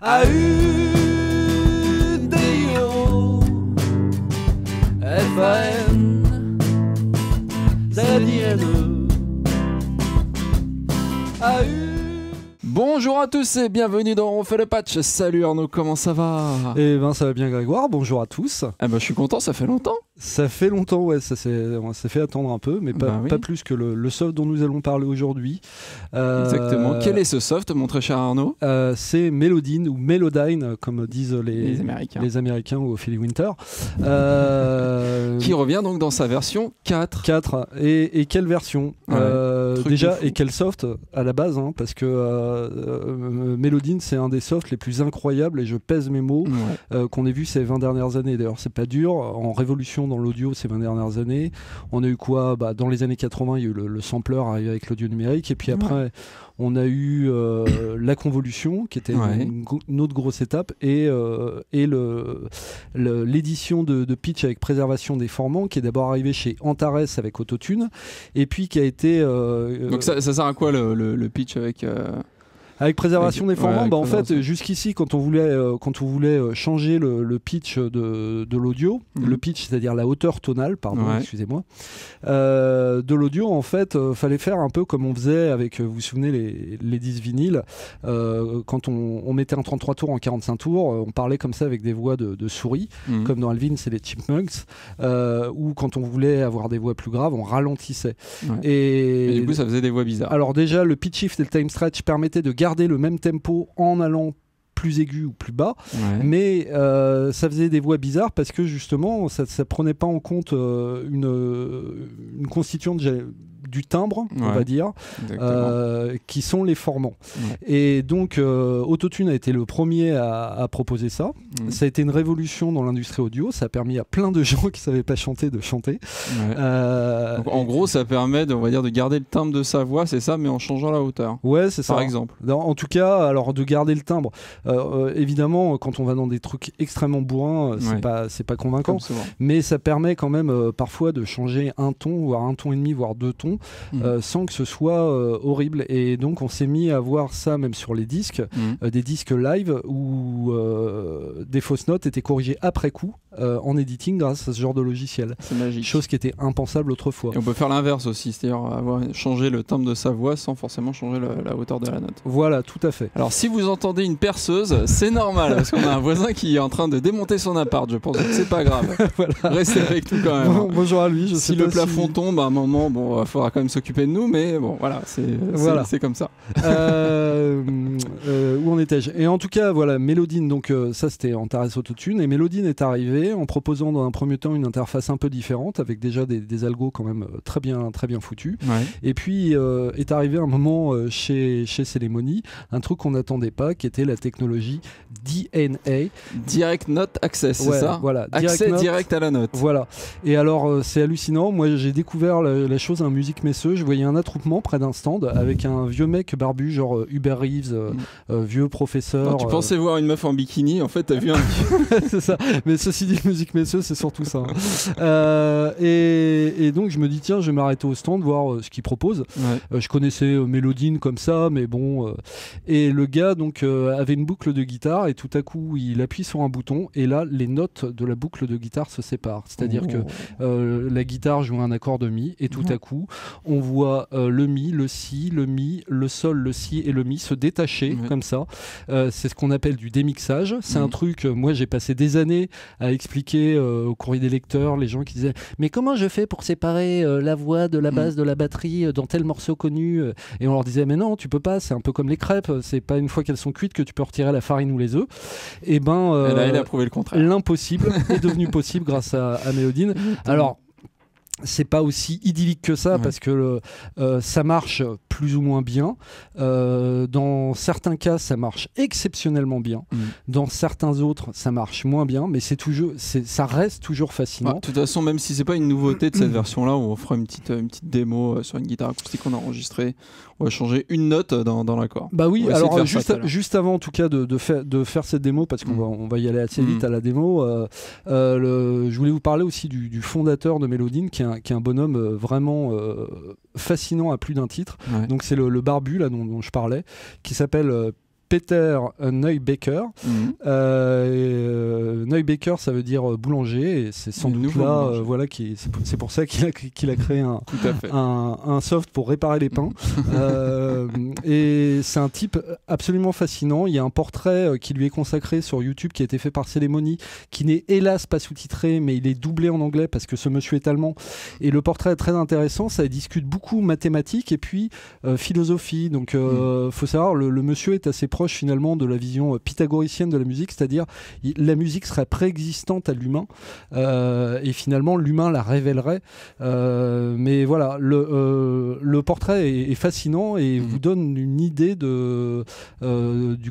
A-U-D-I-O F-A-N-Z-I-N-E A-U. Bonjour à tous et bienvenue dans On fait le patch. Salut Arnaud, comment ça va? Eh ben ça va bien Grégoire, bonjour à tous. Ah bah je suis content, ça fait longtemps. Ça fait longtemps, ouais, ça s'est fait attendre un peu, mais pas plus que le soft dont nous allons parler aujourd'hui. Exactement. Quel est ce soft, mon très cher Arnaud? C'est Melodyne ou Melodyne, comme disent les Américains ou Ophélie Winter. Qui revient donc dans sa version 4. 4. Et quelle version? Déjà, et quel soft à la base, hein, parce que Melodyne, c'est un des softs les plus incroyables, et je pèse mes mots, qu'on ait vu ces 20 dernières années. D'ailleurs, c'est pas dur, en révolution dans l'audio ces 20 dernières années. On a eu quoi? Dans les années 80, il y a eu le sampler arrivé avec l'audio numérique, et puis après, on a eu la convolution, qui était une autre grosse étape, et l'édition de pitch avec préservation des formants, qui est d'abord arrivée chez Antares avec Autotune, et puis qui a été... Donc ça sert à quoi le pitch avec... Avec préservation des formants, en fait, jusqu'ici, quand on voulait changer le pitch de l'audio, le pitch, c'est-à-dire la hauteur tonale, excusez-moi, de l'audio, en fait, fallait faire un peu comme on faisait avec, vous vous souvenez, les disques vinyles, quand on mettait un 33 tours en 45 tours, on parlait comme ça avec des voix de souris, comme dans Alvin, c'est les Chipmunks, ou quand on voulait avoir des voix plus graves, on ralentissait. Et du coup, ça faisait des voix bizarres. Alors déjà, le pitch shift et le time stretch permettaient de garder le même tempo en allant plus aigu ou plus bas, mais ça faisait des voix bizarres parce que justement ça prenait pas en compte une constituante du timbre, on va dire, qui sont les formants. Et donc Autotune a été le premier à proposer ça. Ça a été une révolution dans l'industrie audio, ça a permis à plein de gens qui savaient pas chanter de chanter. Donc, en gros, ça permet de garder le timbre de sa voix, c'est ça, mais en changeant la hauteur. Ouais, c'est ça. Par exemple. En tout cas, alors de garder le timbre. Évidemment, quand on va dans des trucs extrêmement bourrins, c'est pas convaincant. Mais ça permet quand même parfois de changer un ton, voire un ton et demi, voire deux tons, sans que ce soit horrible. Et donc, on s'est mis à voir ça même sur les disques, des disques live où des fausses notes étaient corrigées après coup en editing grâce à ce genre de logiciel. C'est magique. Chose qui était impensable autrefois. Et on peut faire l'inverse aussi, c'est-à-dire changer le timbre de sa voix sans forcément changer la hauteur de la note. Voilà, tout à fait. Alors, si vous entendez une perceuse, c'est normal, parce qu'on a un voisin qui est en train de démonter son appart, je pense que c'est pas grave. Restez avec nous quand même. Bonjour à lui. Si le plafond tombe, à un moment, il faudra quand même s'occuper de nous, mais bon, voilà, c'est comme ça. Où en étais-je? Et en tout cas, voilà, Melodyne, donc ça c'était Antares Autotune, et Melodyne est arrivé en proposant dans un premier temps une interface un peu différente, avec déjà des algos quand même très bien foutus. Et puis est arrivé un moment chez Celemony, un truc qu'on n'attendait pas, qui était la technologie DNA. Direct Note Access, c'est ça? Voilà. Accès direct à la note. Voilà. Et alors, c'est hallucinant. Moi, j'ai découvert la chose à Musique Messeux. Je voyais un attroupement près d'un stand avec un vieux mec barbu, genre Hubert Reeves, vieux professeur. Alors, tu pensais voir une meuf en bikini, en fait, t'as vu un... C'est ça. Mais ceci dit, Musique Messeux, c'est surtout ça. Et donc, je me dis, tiens, je vais m'arrêter au stand, voir ce qu'il propose. Je connaissais Melodyne comme ça, mais bon... Et le gars, donc, avait une boucle de guitare, et tout à coup, il appuie sur un bouton, et là, les notes de la boucle de guitare se séparent. C'est-à-dire que la guitare joue un accord de mi, et tout à coup, on voit le mi, le si, le mi, le sol, le si et le mi se détacher comme ça. C'est ce qu'on appelle du démixage. C'est un truc, moi j'ai passé des années à expliquer au courrier des lecteurs, les gens qui disaient mais comment je fais pour séparer la voix de la basse de la batterie dans tel morceau connu, et on leur disait mais non, tu peux pas, c'est un peu comme les crêpes, c'est pas une fois qu'elles sont cuites que tu peux retirer la farine ou les œufs. Et ben elle a prouvé le contraire. L'impossible est devenu possible grâce à Melodyne. Alors c'est pas aussi idyllique que ça parce que ça marche plus ou moins bien. Dans certains cas, ça marche exceptionnellement bien. Dans certains autres, ça marche moins bien, mais ça reste toujours fascinant. De toute façon, même si c'est pas une nouveauté de cette version-là, où on fera une petite démo sur une guitare acoustique qu'on a enregistrée, on va changer une note dans l'accord. Bah oui, alors juste avant en tout cas de faire cette démo, parce qu'on va y aller assez vite à la démo, je voulais vous parler aussi du fondateur de Melodyne, qui est un bonhomme vraiment fascinant à plus d'un titre. Donc c'est le barbu là dont je parlais, qui s'appelle Peter Neubaker. Neubaker, ça veut dire boulanger, et c'est sans doute là, voilà, c'est pour ça qu'il a créé un soft pour réparer les pains. Et c'est un type absolument fascinant. Il y a un portrait qui lui est consacré sur YouTube qui a été fait par Célémonie, qui n'est hélas pas sous-titré, mais il est doublé en anglais parce que ce monsieur est allemand. Et le portrait est très intéressant. Ça discute beaucoup mathématiques et puis philosophie. Donc, faut savoir, le monsieur est assez proche finalement de la vision pythagoricienne de la musique, c'est-à-dire la musique serait préexistante à l'humain et finalement l'humain la révélerait. Mais voilà, le portrait est fascinant et vous donne une idée du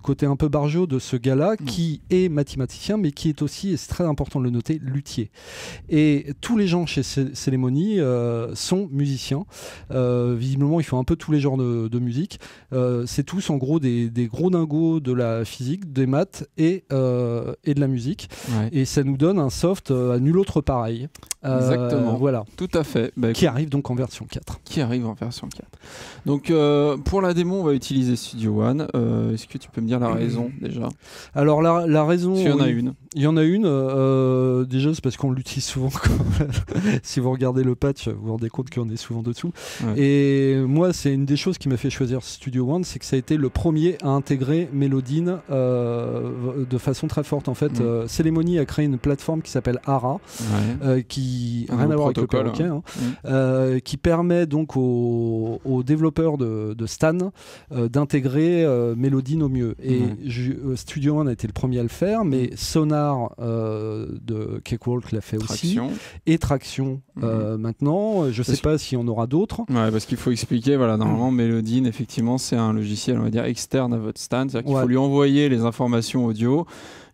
côté un peu barjot de ce gars-là qui est mathématicien mais qui est aussi, et c'est très important de le noter, luthier. Et tous les gens chez Célémonie sont musiciens. Visiblement, ils font un peu tous les genres de musique. C'est tous en gros des gros dingos de la physique, des maths et de la musique. Ouais. Et ça nous donne un soft à nul autre pareil. Exactement. Voilà. Tout à fait. Qui arrive donc en version 4. Qui arrive en version 4. Donc pour la démo, on va utiliser Studio One. Est-ce que tu peux me dire la raison déjà? Alors la raison... Il y en a une. Il y en a une. Déjà, c'est parce qu'on l'utilise souvent. Si vous regardez le patch, vous vous rendez compte qu'on est souvent dessous. Ouais. Et moi, c'est une des choses qui m'a fait choisir Studio One, c'est que ça a été le premier à intégrer Melodine de façon très forte. En fait, Célémonie a créé une plateforme qui s'appelle ARA, qui n'a rien à voir avec le perroquet, qui permet donc aux développeurs de Stan d'intégrer Melodine au mieux. Et Studio One a été le premier à le faire, mais Sonar de Cakewalk l'a fait aussi, et Traction maintenant. Je ne sais pas si on aura d'autres. Ouais, parce qu'il faut expliquer, voilà, normalement Melodine, effectivement, c'est un logiciel, on va dire, externe à votre Stan, c'est-à-dire qu'il faut lui envoyer les informations audio,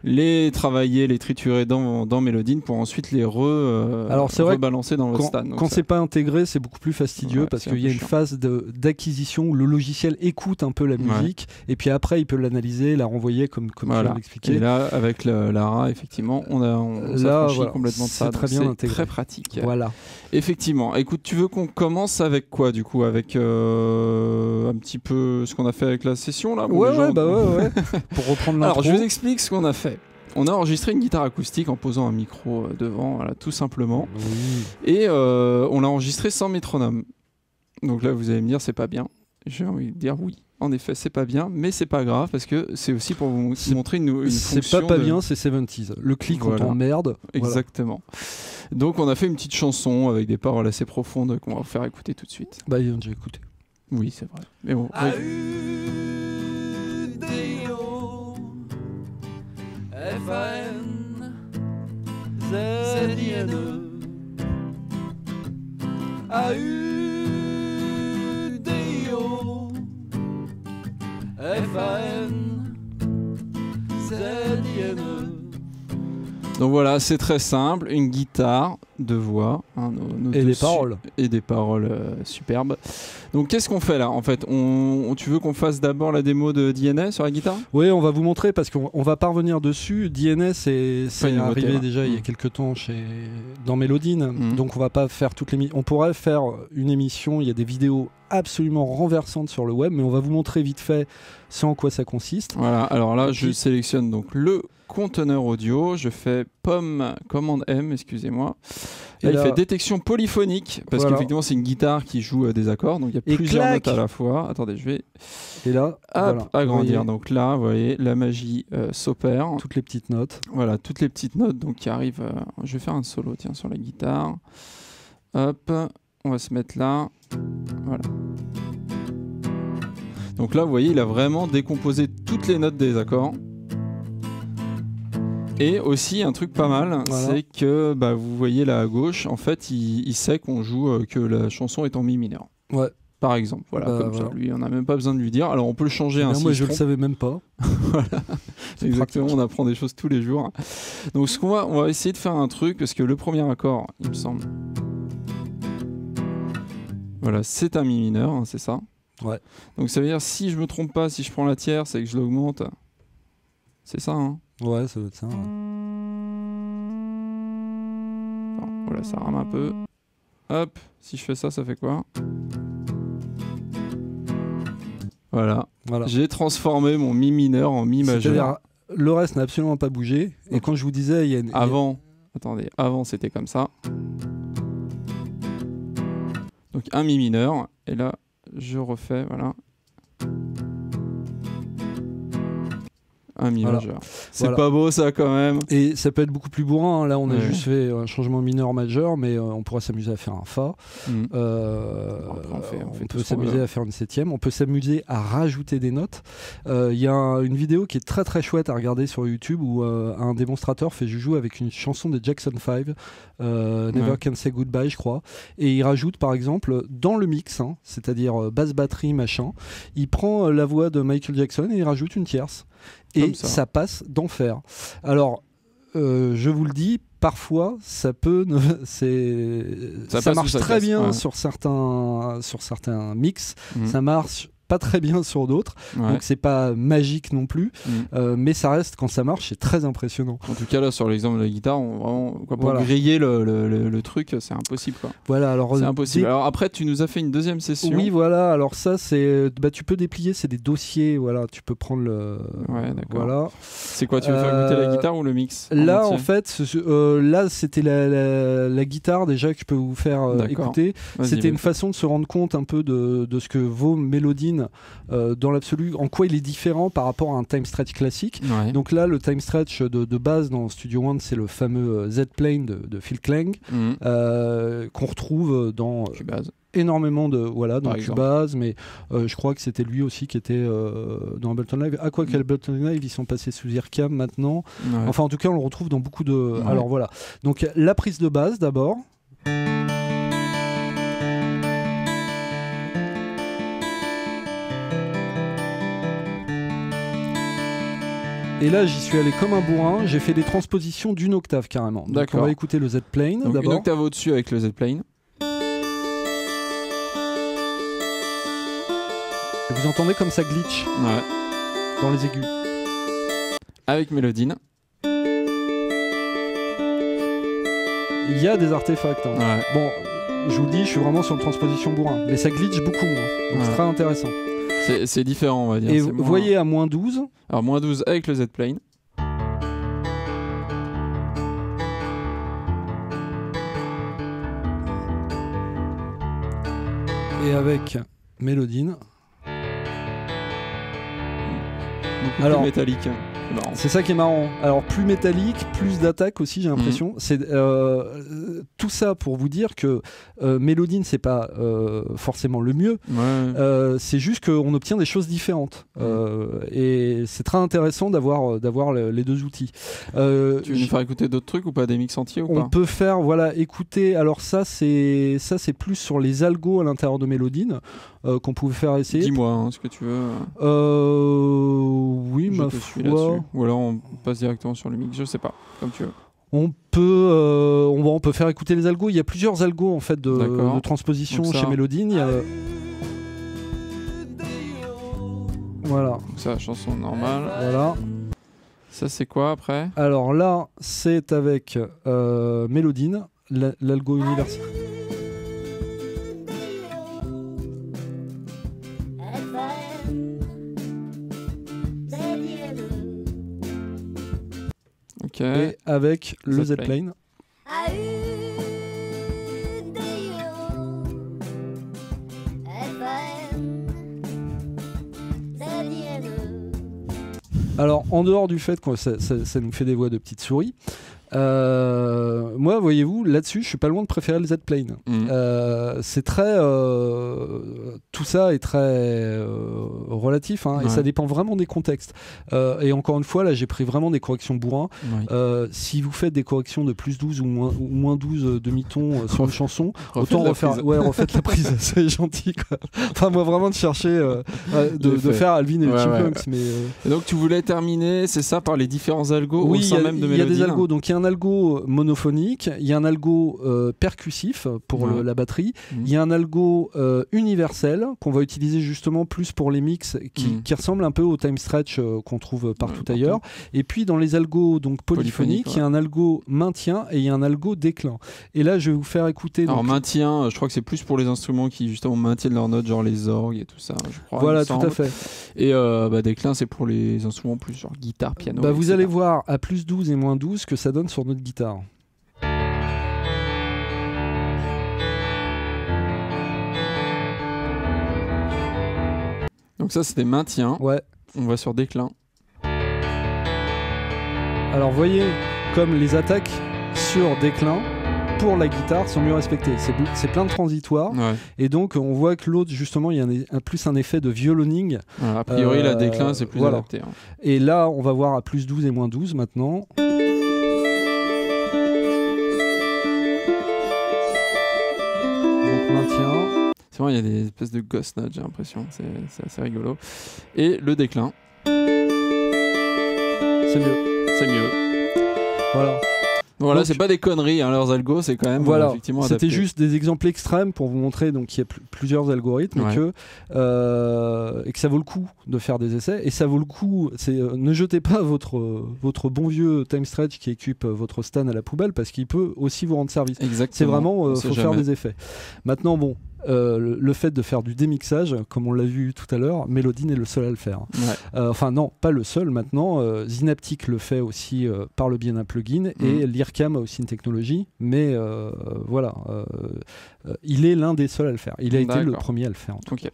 les travailler, les triturer dans Melodine pour ensuite les rebalancer dans votre Stan. Quand c'est pas intégré, c'est beaucoup plus fastidieux parce qu'il y a une phase d'acquisition où le logiciel écoute un peu la musique et puis après il peut l'analyser, la renvoyer comme tu l'as expliqué. Et là, avec l'ARA, effectivement, on s'affranchit complètement de ça. Très bien intégré. Très pratique. Voilà. Effectivement. Écoute, tu veux qu'on commence avec quoi du coup? Avec un petit peu ce qu'on a fait avec la session là? Ouais. Pour reprendre l'intro. Alors je vous explique ce qu'on a fait. On a enregistré une guitare acoustique en posant un micro devant, voilà, tout simplement. Et on l'a enregistré sans métronome. Donc là, vous allez me dire, c'est pas bien. J'ai envie de dire oui. En effet, c'est pas bien, mais c'est pas grave parce que c'est aussi pour vous montrer une fonction. C'est pas bien, c'est 70s. Le clic, on t'emmerde. Exactement. Voilà. Donc, on a fait une petite chanson avec des paroles assez profondes qu'on va vous faire écouter tout de suite. Bah, ils ont déjà écouté. Oui, c'est vrai. Mais bon. F-A-N-Z-I-N-E A-U-D-I-O F-A-N-Z-I-N-E. Donc voilà, c'est très simple, une guitare, deux voix, et des paroles. Et des paroles superbes. Donc qu'est-ce qu'on fait là? En fait, tu veux qu'on fasse d'abord la démo de DNA sur la guitare? Oui, on va vous montrer parce qu'on va pas revenir dessus. DNA, c'est arrivé déjà il y a quelques temps dans Melodine. Donc on va pas faire toute l'émission. On pourrait faire une émission, il y a des vidéos absolument renversantes sur le web, mais on va vous montrer vite fait en quoi ça consiste. Voilà, alors là, je sélectionne donc le conteneur audio, je fais commande M, excusez-moi. Là, il fait détection polyphonique, parce qu'effectivement, c'est une guitare qui joue des accords, donc il y a plusieurs notes à la fois. Attendez, je vais agrandir. Donc là, vous voyez, la magie s'opère. Toutes les petites notes. Voilà, toutes les petites notes donc, qui arrivent. Je vais faire un solo, tiens, sur la guitare. Hop, on va se mettre là. Voilà. Donc là, vous voyez, il a vraiment décomposé toutes les notes des accords. Et aussi, un truc pas mal, c'est que vous voyez là à gauche, en fait, il sait qu'on joue, que la chanson est en mi mineur. Ouais. Par exemple, voilà, comme ça. Lui, on n'a même pas besoin de lui dire. Alors, on peut le changer ainsi. Moi, je le savais même pas. Voilà. Exactement, on apprend des choses tous les jours. Donc, on va essayer de faire un truc, parce que le premier accord, il me semble. Voilà, c'est un mi mineur, hein, c'est ça. Ouais. Donc, ça veut dire, si je me trompe pas, si je prends la tierce, c'est que je l'augmente. C'est ça, hein. Ouais, ça doit être ça. Ouais. Attends, voilà, ça rame un peu. Hop, si je fais ça, ça fait quoi? Voilà. Voilà. J'ai transformé mon mi mineur en mi majeur. C'est-à-dire, le reste n'a absolument pas bougé. Et quand je vous disais, il y a avant c'était comme ça. Donc un mi mineur, et là je refais, voilà. Un mi majeur. C'est pas beau ça quand même. Et ça peut être beaucoup plus bourrin. Hein. Là, on a juste fait un changement mineur-majeur, mais on pourra s'amuser à faire un Fa. On peut s'amuser à faire une septième. On peut s'amuser à rajouter des notes. Il y a une vidéo qui est très très chouette à regarder sur YouTube où un démonstrateur fait joujou avec une chanson des Jackson 5, Never Can Say Goodbye, je crois. Et il rajoute par exemple dans le mix, hein, c'est-à-dire basse batterie, machin, il prend la voix de Michael Jackson et il rajoute une tierce. Et ça passe d'enfer. Alors, je vous le dis, parfois, ça marche très bien sur certains mix. Ça marche pas très bien sur d'autres, donc c'est pas magique non plus, mais ça reste, quand ça marche, c'est très impressionnant. En tout cas là sur l'exemple de la guitare, pour griller le truc, c'est impossible quoi. Voilà, alors c'est impossible. Alors après tu nous as fait une deuxième session. Oui voilà, alors ça c'est, tu peux déplier, c'est des dossiers, voilà, tu peux prendre le. Ouais d'accord. Voilà. C'est quoi, tu veux faire goûter la guitare ou le mix? Là en fait, là c'était la guitare déjà que je peux vous faire écouter. C'était une façon de se rendre compte un peu de ce que vaut Melodine dans l'absolu, en quoi il est différent par rapport à un time stretch classique. Donc là, le time stretch de base dans Studio One, c'est le fameux Z-Plane de Phil Klang, qu'on retrouve dans énormément dans Cubase, mais je crois que c'était lui aussi qui était dans Ableton Live. Ah quoi qu'Ableton Live, ils sont passés sous Earcam maintenant. Enfin en tout cas, on le retrouve dans beaucoup de... Alors voilà, donc la prise de base d'abord. Et là, j'y suis allé comme un bourrin. J'ai fait des transpositions d'une octave carrément. Donc on va écouter le Z-Plane d'abord. Une octave au-dessus avec le Z-Plane. Vous entendez comme ça glitch dans les aigus. Avec Melodine. Il y a des artefacts. Hein. Bon, je vous le dis, je suis vraiment sur une transposition bourrin. Mais ça glitch beaucoup. Hein. Donc c'est très intéressant. C'est différent, on va dire. Et vous voyez à moins 12. Alors, moins 12 avec le Z-Plane. Et avec Melodine. Beaucoup plus métallique. C'est ça qui est marrant. Alors plus métallique, plus d'attaque aussi, j'ai l'impression. C'est tout ça pour vous dire que Melodine, c'est pas forcément le mieux. C'est juste qu'on obtient des choses différentes. Et c'est très intéressant d'avoir les deux outils. Tu veux nous faire écouter d'autres trucs ou pas, des mix entiers ou pas? On peut faire, écouter. Alors ça c'est plus sur les algos à l'intérieur de Melodine qu'on pouvait faire essayer. Dis-moi ce que tu veux. Oui, ma foi. Ou alors on passe directement sur le mix, je sais pas, comme tu veux. On peut faire écouter les algos. Il y a plusieurs algos en fait de transposition chez Melodine. Voilà. Donc ça, chanson normale. Voilà. Ça c'est quoi après? Alors là, c'est avec Melodine, l'algo universel. Et avec le Z-Plane. Alors, en dehors du fait que ça nous fait des voix de petites souris, moi, voyez-vous, là-dessus, je suis pas loin de préférer le Z-Plane. C'est très... tout ça est très relatif, hein, et ça dépend vraiment des contextes. Et encore une fois, là, j'ai pris vraiment des corrections bourrin. Si vous faites des corrections de plus 12 ou moins 12 demi-tons sur une chanson, autant refaites la prise. C'est gentil, quoi. Enfin, moi, vraiment de chercher de faire Alvin et les Chipmunks. Mais, Et donc, tu voulais terminer, c'est ça, par les différents algos oui, au sein même de Melodine? Il y a des algos. Donc, il y a un un algo monophonique, il y a un algo percussif pour la batterie, il y a un algo universel qu'on va utiliser justement plus pour les mix qui ressemble un peu au time stretch qu'on trouve partout ailleurs. Et puis dans les algos donc polyphoniques, il y a un algo maintien et il y a un algo déclin. Et là, je vais vous faire écouter. Alors maintien, je crois que c'est plus pour les instruments qui justement maintiennent leurs notes, genre les orgues et tout ça, je crois. Voilà, tout à fait. Et déclin, c'est pour les instruments plus genre guitare, piano. Vous allez voir à plus 12 et moins 12 que ça donne sur notre guitare. Donc ça, c'était maintien. Ouais. On va sur déclin. Alors voyez comme les attaques sur déclin pour la guitare sont mieux respectées. C'est plein de transitoires. Ouais. Et donc on voit que l'autre, justement, il y a plus un effet de violoning. Voilà, a priori, la déclin, c'est plus adapté. Hein. Et là, on va voir à plus 12 et moins 12 maintenant. Donc maintien. C'est vrai, il y a des espèces de ghost notes, j'ai l'impression. C'est assez rigolo. Et le déclin. C'est mieux. C'est mieux. Voilà. Voilà, c'est pas des conneries, hein, leurs algos, c'est quand même effectivement adapté. C'était juste des exemples extrêmes pour vous montrer qu'il y a plusieurs algorithmes et que ça vaut le coup de faire des essais. Et ça vaut le coup, ne jetez pas votre bon vieux time stretch qui équipe votre Stan à la poubelle parce qu'il peut aussi vous rendre service. Exactement. C'est vraiment, faut faire des effets. Maintenant, bon. Le fait de faire du démixage, comme on l'a vu tout à l'heure, Melodyne est le seul à le faire. Ouais. Enfin non, pas le seul maintenant. Zynaptic le fait aussi par le biais d'un plugin et Lyricam a aussi une technologie, mais voilà, il est l'un des seuls à le faire. Il a été le premier à le faire. Okay.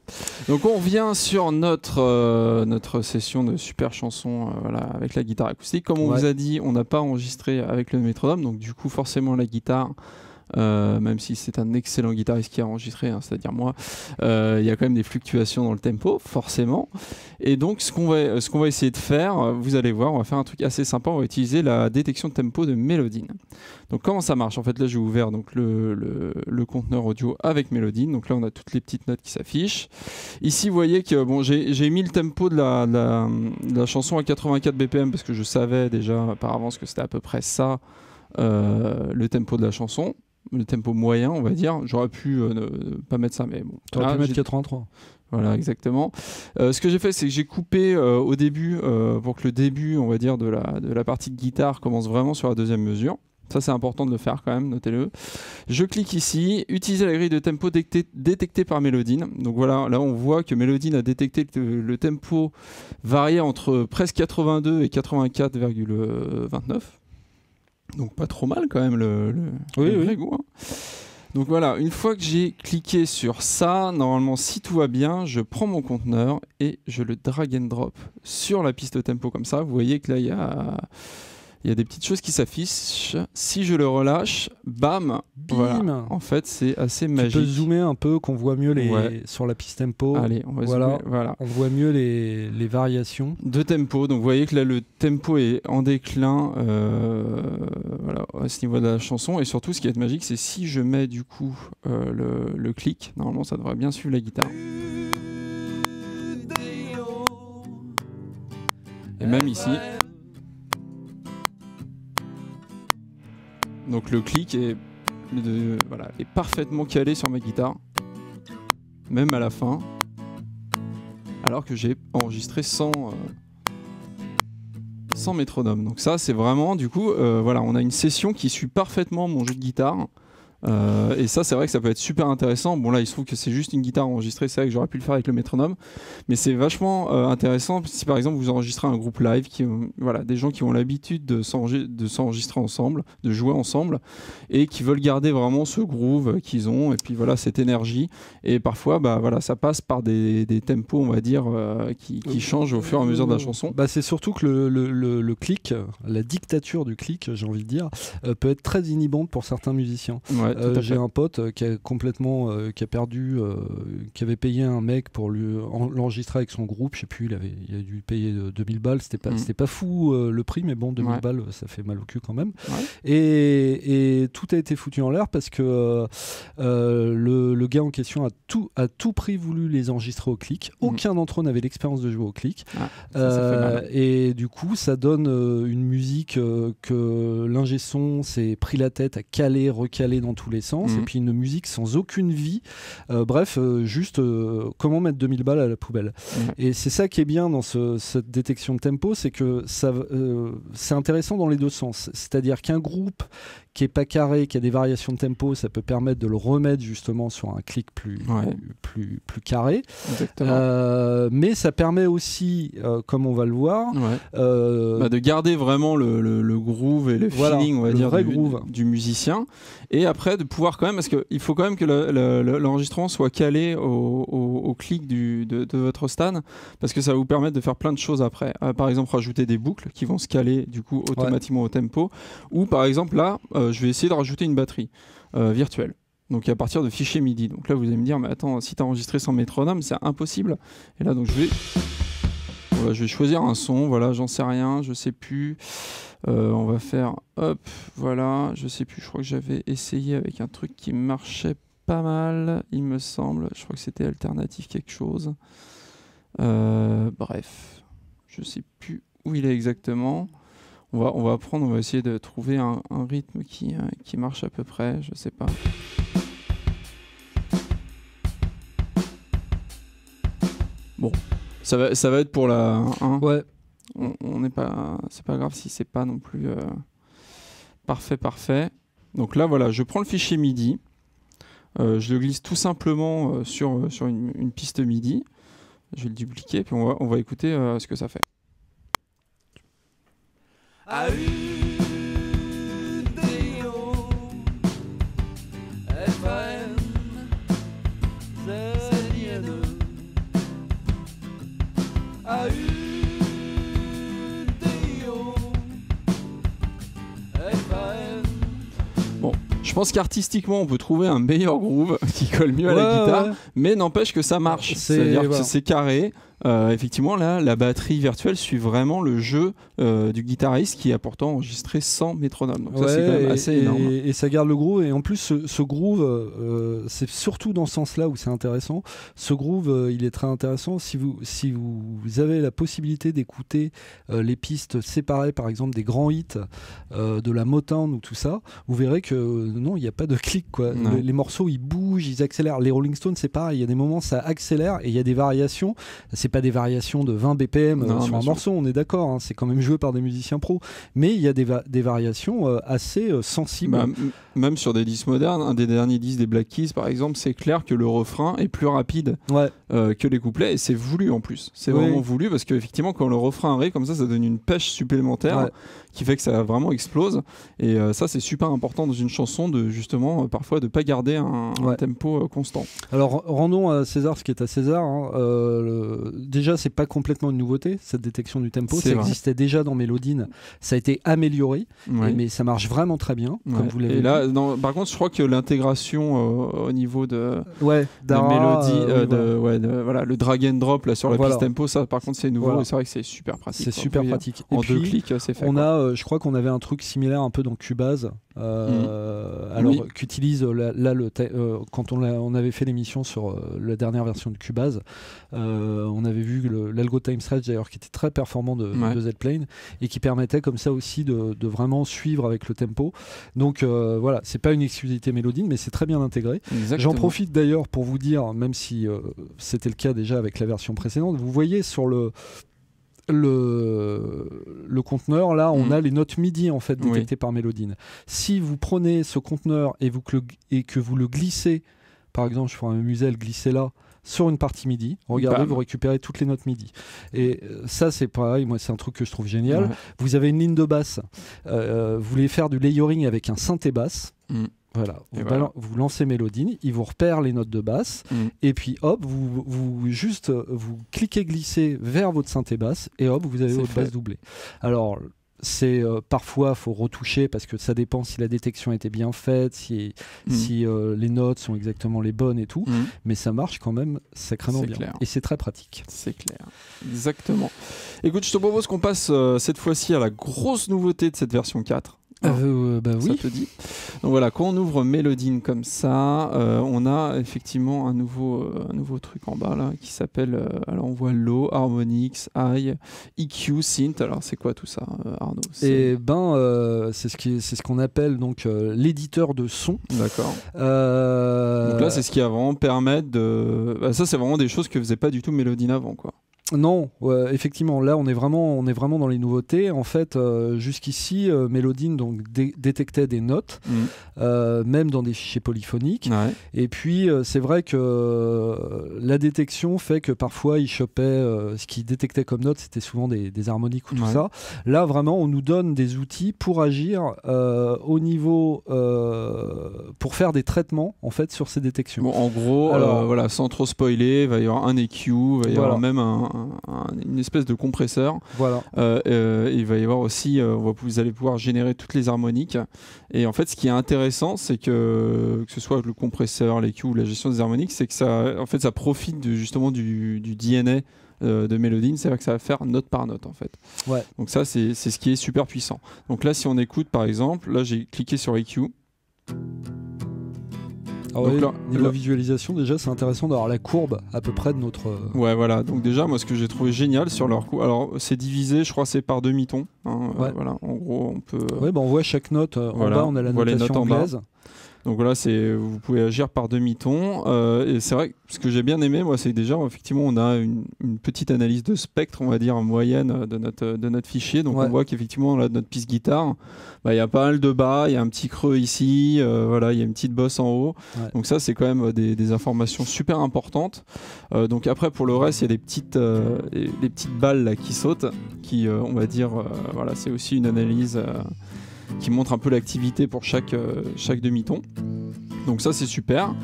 Donc on revient sur notre session de super chansons avec la guitare acoustique. Comme on vous a dit, on n'a pas enregistré avec le métronome, donc du coup forcément la guitare. Même si c'est un excellent guitariste qui a enregistré, hein, c'est-à-dire moi, il y a quand même des fluctuations dans le tempo, forcément. Et donc, ce qu'on va essayer de faire, vous allez voir, on va faire un truc assez sympa. On va utiliser la détection de tempo de Melodyne. Donc, comment ça marche? En fait, là, j'ai ouvert donc le conteneur audio avec Melodyne. Donc là, on a toutes les petites notes qui s'affichent. Ici, vous voyez que bon, j'ai mis le tempo de la chanson à 84 BPM parce que je savais déjà par avance que c'était à peu près ça, le tempo de la chanson. Le tempo moyen, on va dire. J'aurais pu ne pas mettre ça, mais bon. Tu aurais pu mettre 83. Voilà, exactement. Ce que j'ai fait, c'est que j'ai coupé au début, pour que le début, on va dire, de la partie de guitare commence vraiment sur la deuxième mesure. Ça, c'est important de le faire quand même, notez-le. Je clique ici, utiliser la grille de tempo détectée par Melodyne. Donc voilà, là, on voit que Melodyne a détecté que le tempo variait entre presque 82 et 84,29. Donc pas trop mal quand même le vrai goût. Hein. Donc voilà, une fois que j'ai cliqué sur ça, normalement si tout va bien, je prends mon conteneur et je le drag and drop sur la piste tempo comme ça. Vous voyez que là il y a des petites choses qui s'affichent. Si je le relâche, bam, voilà. En fait, c'est assez magique. Tu peux zoomer un peu, qu'on voit mieux sur la piste tempo. Allez, on va zoomer. Voilà. On voit mieux les variations. De tempo. Donc, vous voyez que là, le tempo est en déclin voilà, à ce niveau de la chanson. Et surtout, ce qui est magique, c'est si je mets du coup le clic, normalement, ça devrait bien suivre la guitare. Et même ici. Donc le clic est parfaitement calé sur ma guitare, même à la fin, alors que j'ai enregistré sans métronome. Donc ça, c'est vraiment, du coup, voilà, on a une session qui suit parfaitement mon jeu de guitare. Et ça, c'est vrai que ça peut être super intéressant. Bon, là, il se trouve que c'est juste une guitare enregistrée. C'est vrai que j'aurais pu le faire avec le métronome, mais c'est vachement intéressant si par exemple vous enregistrez un groupe live, voilà, des gens qui ont l'habitude de s'enregistrer ensemble, de jouer ensemble, et qui veulent garder vraiment ce groove qu'ils ont, et puis voilà, cette énergie. Et parfois, bah voilà, ça passe par des tempos, on va dire, qui changent au fur et à mesure de la chanson. Bah, c'est surtout que le clic, la dictature du clic, j'ai envie de dire, peut être très inhibante pour certains musiciens. Ouais. Ouais, tout à J'ai fait. un pote qui a complètement, qui a perdu, qui avait payé un mec pour l'enregistrer avec son groupe. Je sais plus, il a dû payer 2000 balles. C'était pas fou le prix, mais bon, 2000 balles, ça fait mal au cul quand même. Ouais. Et tout a été foutu en l'air parce que le gars en question a tout prix voulu les enregistrer au clic. Aucun d'entre eux n'avait l'expérience de jouer au clic. Ah, ça fait mal. Et du coup, ça donne une musique que l'ingé son s'est pris la tête à caler, recaler dans tous les sens, et puis une musique sans aucune vie. Bref, juste comment mettre 2000 balles à la poubelle. Et c'est ça qui est bien dans cette détection de tempo, c'est que c'est intéressant dans les deux sens. C'est-à-dire qu'un groupe qui est pas carré, qui a des variations de tempo, ça peut permettre de le remettre justement sur un clic plus carré. Mais ça permet aussi, comme on va le voir, de garder vraiment le groove et le feeling, on va dire, du musicien. Et après, de pouvoir quand même, parce qu'il faut quand même que l'enregistrement soit calé au clic de votre stand, parce que ça va vous permettre de faire plein de choses après. Par exemple, rajouter des boucles qui vont se caler du coup automatiquement au tempo. Ou par exemple, là, je vais essayer de rajouter une batterie virtuelle. Donc à partir de fichiers MIDI. Donc là, vous allez me dire, mais attends, si tu as enregistré sans métronome, c'est impossible. Et là, donc je vais choisir un son. Voilà, j'en sais rien, je sais plus. On va faire, hop, voilà, je sais plus. Je crois que j'avais essayé avec un truc qui marchait pas mal, il me semble. Je crois que c'était alternative quelque chose. Bref, je sais plus où il est exactement. On va essayer de trouver un rythme qui marche à peu près, je sais pas. Bon, ça va être pour la 1. Ouais. On n'est pas, c'est pas grave si c'est pas non plus parfait. Donc là, voilà, je prends le fichier MIDI, je le glisse tout simplement sur une piste MIDI. Je vais le dupliquer, puis on va écouter ce que ça fait. Bon, je pense qu'artistiquement on peut trouver un meilleur groove qui colle mieux à la guitare, mais n'empêche que ça marche. C'est-à-dire que c'est carré. Effectivement, là, la batterie virtuelle suit vraiment le jeu du guitariste qui a pourtant enregistré sans métronome. Donc ça, c'est quand même assez énorme. Et ça garde le groove. Et en plus, ce groove, c'est surtout dans ce sens-là où c'est intéressant. Ce groove, il est très intéressant si vous avez la possibilité d'écouter les pistes séparées, par exemple, des grands hits de la Motown ou tout ça. Vous verrez que non, il n'y a pas de clic, quoi. Les morceaux, ils bougent, ils accélèrent. Les Rolling Stones, c'est pareil. Il y a des moments, ça accélère et il y a des variations. C'est pas des variations de 20 BPM sur un morceau, on est d'accord, hein, c'est quand même joué par des musiciens pros, mais il y a des variations assez sensibles. Même sur des disques modernes, un des derniers disques des Black Keys par exemple, c'est clair que le refrain est plus rapide que les couplets, et c'est voulu en plus. C'est vraiment voulu, parce qu'effectivement quand le refrain arrive comme ça donne une pêche supplémentaire qui fait que ça vraiment explose, et ça c'est super important dans une chanson, de justement parfois de pas garder un tempo constant. Alors rendons à César ce qui est à César, hein. Déjà c'est pas complètement une nouveauté cette détection du tempo, ça existait déjà dans Mélodine, ça a été amélioré, mais ça marche vraiment très bien comme vous l'avez dit. Là, par contre je crois que l'intégration au niveau de Mélodie, voilà, le drag and drop là sur la piste tempo, ça par contre c'est nouveau, et c'est vrai que c'est super pratique. C'est super pratique. En 2 clics c'est fait. Je crois qu'on avait un truc similaire un peu dans Cubase, alors qu'utilise quand on avait fait l'émission sur la dernière version de Cubase, on avait vu l'algo time stretch d'ailleurs qui était très performant de Z-Plane, et qui permettait comme ça aussi de vraiment suivre avec le tempo. Donc voilà, c'est pas une exclusivité Mélodine, mais c'est très bien intégré. J'en profite d'ailleurs pour vous dire, même si c'était le cas déjà avec la version précédente, vous voyez sur le conteneur, là, on a les notes MIDI en fait détectées par Mélodine. Si vous prenez ce conteneur et que vous le glissez, par exemple, je prends un musel, glissez là sur une partie MIDI, regardez, vous récupérez toutes les notes MIDI. Et ça, c'est pareil, moi, c'est un truc que je trouve génial. Vous avez une ligne de basse, vous voulez faire du layering avec un synthé basse. Voilà, vous lancez Mélodine, il vous repère les notes de basse, et puis hop, vous cliquez glisser vers votre synthé basse, et hop, vous avez votre basse doublée. Alors, c'est parfois faut retoucher parce que ça dépend si la détection était bien faite, si les notes sont exactement les bonnes et tout, mais ça marche quand même sacrément bien. Clair. Et c'est très pratique. C'est clair, exactement. Écoute, je te propose qu'on passe cette fois-ci à la grosse nouveauté de cette version 4. Bah Ça oui. te dit. Donc voilà, quand on ouvre Melodine comme ça, on a effectivement un nouveau truc en bas là qui s'appelle. Alors on voit Low, Harmonix, High, EQ, Synth. Alors c'est quoi tout ça, Arnaud? Et c'est ce qu'on appelle donc l'éditeur de son. D'accord. Donc là, c'est ce qui va vraiment permettre de. Bah, ça, c'est vraiment des choses que faisait pas du tout Melodine avant, quoi. Non, effectivement, là on est vraiment dans les nouveautés. En fait, jusqu'ici, Melodine donc détectait des notes, même dans des fichiers polyphoniques. Ouais. Et puis c'est vrai que la détection fait que parfois il chopait ce qu'il détectait comme notes, c'était souvent des harmoniques ou tout ça. Là vraiment, on nous donne des outils pour agir au niveau pour faire des traitements en fait sur ces détections. Bon, en gros, alors, voilà, sans trop spoiler, il va y avoir un EQ, il va y avoir même une espèce de compresseur. Voilà. Il va y avoir aussi, vous allez pouvoir générer toutes les harmoniques. Et en fait, ce qui est intéressant, c'est que ce soit le compresseur, l'EQ ou la gestion des harmoniques, c'est que ça profite justement du DNA de Melodine, c'est-à-dire que ça va faire note par note en fait. Ouais. Donc ça, c'est ce qui est super puissant. Donc là, si on écoute par exemple, là j'ai cliqué sur EQ. Ah oui, niveau visualisation, déjà, c'est intéressant d'avoir la courbe à peu près de notre. Ouais, voilà. Donc déjà, moi, ce que j'ai trouvé génial sur leur coup, alors c'est divisé, je crois, c'est par demi-ton. Hein, voilà. En gros, on peut. Ouais, on voit chaque note. En bas, on a la notation anglaise. Donc voilà, vous pouvez agir par demi-ton. Et c'est vrai que ce que j'ai bien aimé, moi, c'est que déjà, effectivement, on a une petite analyse de spectre, on va dire, moyenne de notre fichier. Donc on voit qu'effectivement, là, notre piste guitare, il y a pas mal de bas, il y a un petit creux ici, voilà, il y a une petite bosse en haut. Ouais. Donc ça, c'est quand même des informations super importantes. Donc après, pour le reste, il y a des petites balles là, qui sautent, qui, on va dire, voilà, c'est aussi une analyse qui montre un peu l'activité pour chaque demi-ton. Donc ça, c'est super.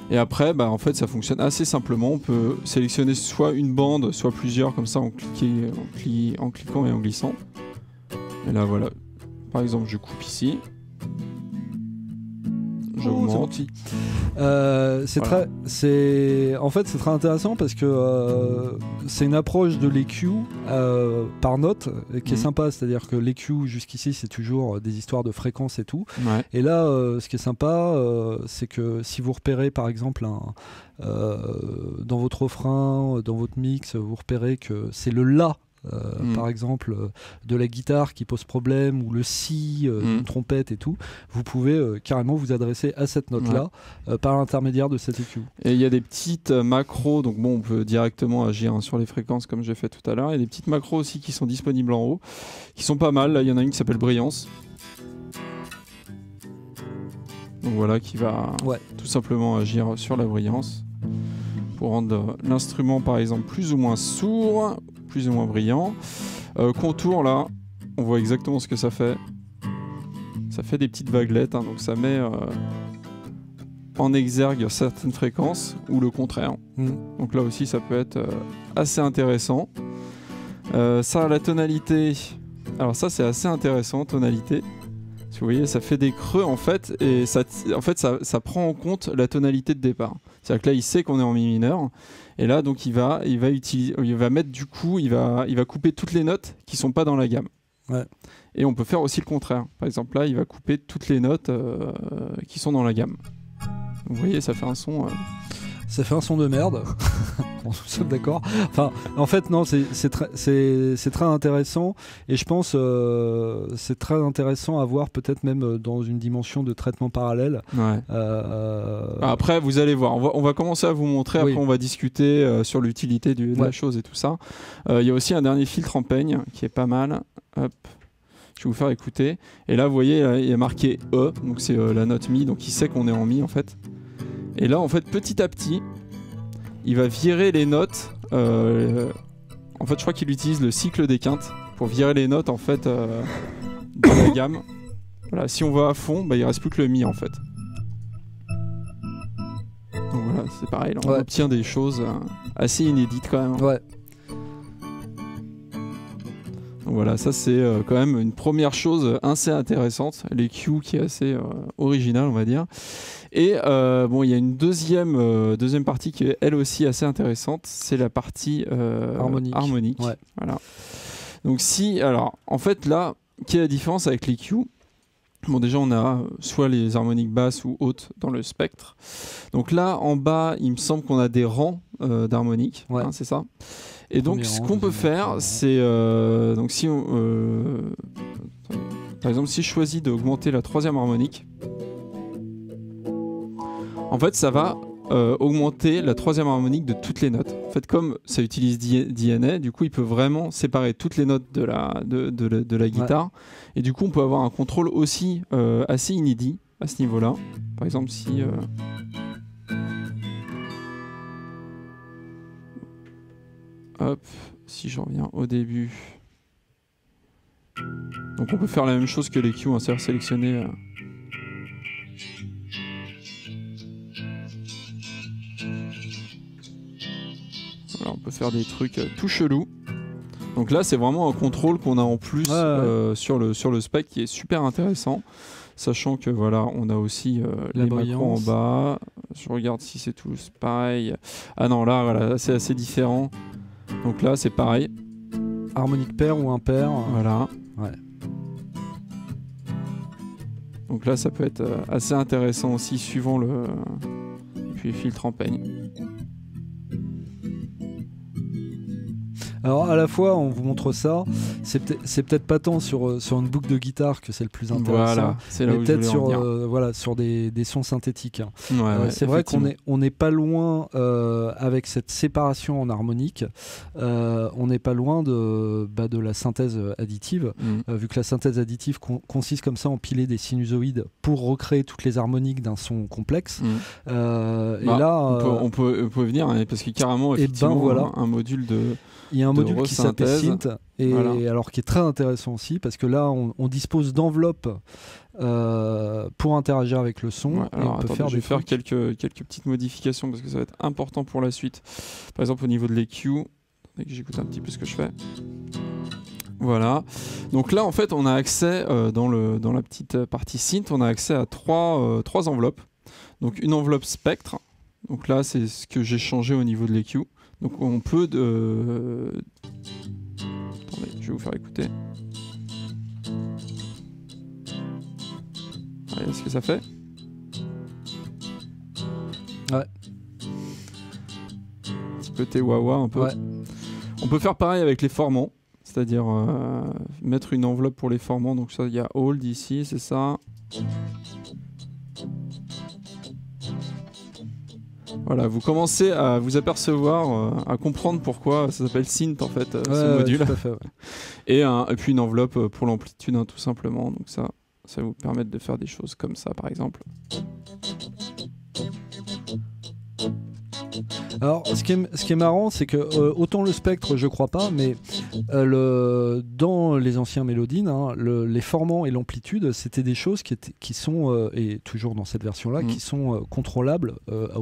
Et après, en fait, ça fonctionne assez simplement. On peut sélectionner soit une bande, soit plusieurs, comme ça, en cliquant et en glissant. Et là, voilà. Par exemple, je coupe ici. J'augmente. C'est très intéressant parce que c'est une approche de l'EQ par note qui est sympa, c'est-à-dire que l'EQ jusqu'ici c'est toujours des histoires de fréquences et tout, et là ce qui est sympa c'est que si vous repérez par exemple dans votre refrain, dans votre mix, vous repérez que c'est le La par exemple de la guitare qui pose problème, ou le si d'une trompette et tout, vous pouvez carrément vous adresser à cette note là par l'intermédiaire de cet EQ. Et il y a des petites macros, donc bon, on peut directement agir sur les fréquences comme j'ai fait tout à l'heure. Il y a des petites macros aussi qui sont disponibles en haut, qui sont pas mal. Là, il y en a une qui s'appelle Brillance, donc voilà, qui va tout simplement agir sur la brillance pour rendre l'instrument par exemple plus ou moins sourd, plus ou moins brillant. Contour, là, on voit exactement ce que ça fait. Ça fait des petites vaguelettes, hein, donc ça met en exergue certaines fréquences ou le contraire. Donc là aussi, ça peut être assez intéressant. Ça, la tonalité. Alors ça, c'est assez intéressant, tonalité. Vous voyez, ça fait des creux en fait, et ça prend en compte la tonalité de départ. C'est-à-dire que là, il sait qu'on est en mi mineur, et là, donc, il va mettre du coup, il va couper toutes les notes qui sont pas dans la gamme. Ouais. Et on peut faire aussi le contraire. Par exemple, là, il va couper toutes les notes qui sont dans la gamme. Donc, vous voyez, ça fait un son. Ça fait un son de merde. On sommes d'accord. Enfin, en fait, non, c'est très intéressant, et je pense c'est très intéressant à voir peut-être même dans une dimension de traitement parallèle. Ouais. Après, vous allez voir. On va commencer à vous montrer. Après, on va discuter sur l'utilité de la chose et tout ça. Il y a aussi un dernier filtre en peigne qui est pas mal. Hop. Je vais vous faire écouter. Et là, vous voyez, il y a marqué E. Donc, c'est la note Mi. Donc, il sait qu'on est en Mi en fait. Et là, en fait, petit à petit, il va virer les notes. En fait, je crois qu'il utilise le cycle des quintes pour virer les notes en fait de la gamme. Voilà, si on va à fond, il reste plus que le Mi en fait. Donc voilà, c'est pareil. Là, on obtient des choses assez inédites quand même. Ouais. Donc voilà, ça c'est quand même une première chose assez intéressante, l'EQ qui est assez original on va dire. Et bon, il y a une deuxième partie qui est elle aussi assez intéressante, c'est la partie harmonique. Ouais. Voilà. Donc alors en fait là, quelle est la différence avec l'EQ ? Bon, déjà, on a soit les harmoniques basses ou hautes dans le spectre. Donc là, en bas, il me semble qu'on a des rangs d'harmoniques, ouais. C'est ça. Et donc, ce qu'on peut faire, c'est... donc, si on, par exemple, si je choisis d'augmenter la troisième harmonique, en fait, ça va augmenter la troisième harmonique de toutes les notes. En fait, comme ça utilise DNA, du coup, il peut vraiment séparer toutes les notes de la guitare. Ouais. Et du coup, on peut avoir un contrôle aussi assez inédit à ce niveau-là. Par exemple, si... Hop, si je reviens au début. Donc on peut faire la même chose que les Q, c'est-à-dire sélectionner... Voilà, on peut faire des trucs tout chelous. Donc là, c'est vraiment un contrôle qu'on a en plus sur le spec qui est super intéressant. Sachant que voilà, on a aussi les macros en bas. Je regarde si c'est tous pareil. Ah non, là, voilà, c'est assez différent. Donc là, c'est pareil. Harmonique paire ou impair. Voilà. Ouais. Donc là, ça peut être assez intéressant aussi, suivant le... Et puis filtre en peigne. Alors à la fois on vous montre ça, c'est peut-être pas tant sur une boucle de guitare que c'est le plus intéressant, voilà, c'est là mais où peut-être sur des sons synthétiques. Ouais, c'est vrai qu'on n'est pas loin avec cette séparation en harmonique, on n'est pas loin de la synthèse additive, vu que la synthèse additive consiste comme ça à empiler des sinusoïdes pour recréer toutes les harmoniques d'un son complexe. Et là, on peut venir parce qu'il y a carrément effectivement un module de... Il y a un module qui s'appelle Synth, et alors qui est très intéressant aussi, parce que là, on dispose d'enveloppes pour interagir avec le son. Ouais, alors, je vais faire quelques petites modifications, parce que ça va être important pour la suite. Par exemple, au niveau de l'EQ, j'écoute un petit peu ce que je fais. Voilà. Donc là, en fait, on a accès, dans la petite partie Synth, on a accès à trois enveloppes. Donc une enveloppe spectre. Donc là, c'est ce que j'ai changé au niveau de l'EQ. Donc on peut... Attendez, je vais vous faire écouter. Regardez ce que ça fait. Ouais. Petit côté wah-wah un peu. Ouais. On peut faire pareil avec les formants. C'est-à-dire mettre une enveloppe pour les formants. Donc ça, il y a hold ici, c'est ça. Voilà, vous commencez à vous apercevoir, à comprendre pourquoi ça s'appelle synth en fait, ce module. Tout à fait, ouais. Et puis une enveloppe pour l'amplitude, tout simplement. Donc ça va vous permettre de faire des choses comme ça, par exemple. Alors, ce qui est marrant, c'est que autant le spectre, je crois pas, mais dans les anciens mélodines, les formants et l'amplitude, c'était des choses qui sont, et toujours dans cette version-là, qui sont contrôlables